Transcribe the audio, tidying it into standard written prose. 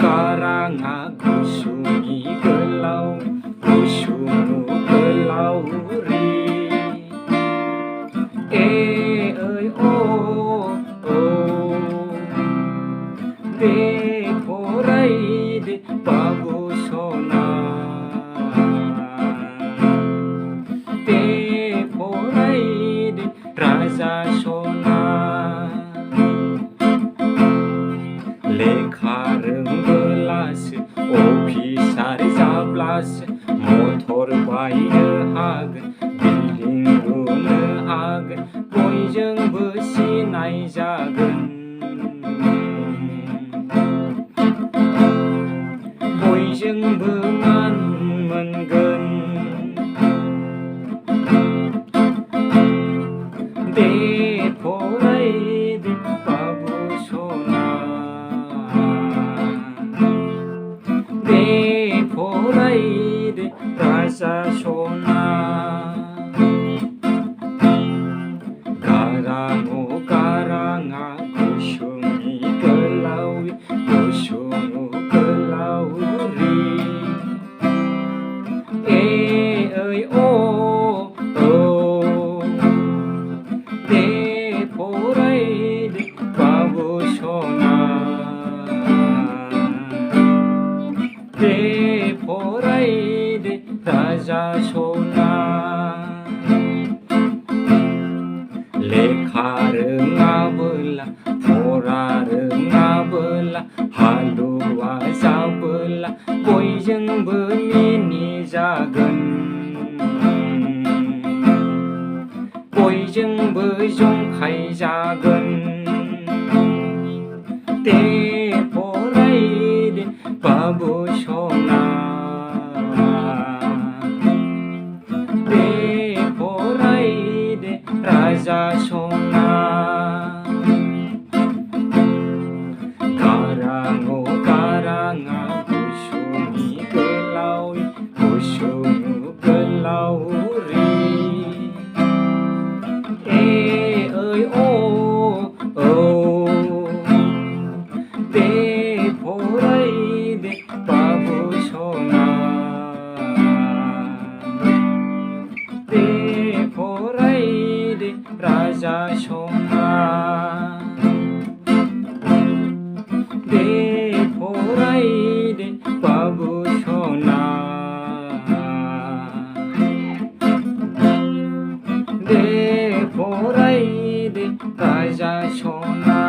Karang gusungi gelau gusungu gelau ri ơi ô de porai de babu sona de porai de raja sona लेखा रोंबोलासो officer जाब्लासो मटर बायनो हागोन building लुनो हागोन बयजोंबो सिनाय जागोन बयजोंबो मान मोनगोन दे फरायदो बाबु सना दे फरायदो राजा सना गाराङा गुसुंनि गोलाव गुसुङु गोलावरि ơi ô दे फरायदो बाबु सना दे फरायदो राजा सना लेखा रोङाबोला फरा रोङाबोला हालुवा जाबोला बयजोंबो मिनिजागोन बयजोंबो जंखायजागोन दे फरायदो बाबु सना दे फरायदो राजा सना गाराङा गुसुंनि गोलाव गुसुङु गोलावरि ơi ô दे फरायदो बाबु सना दे फरायदो राजा सना दे फरायदो बाबु सना दे फरायदो राजा सना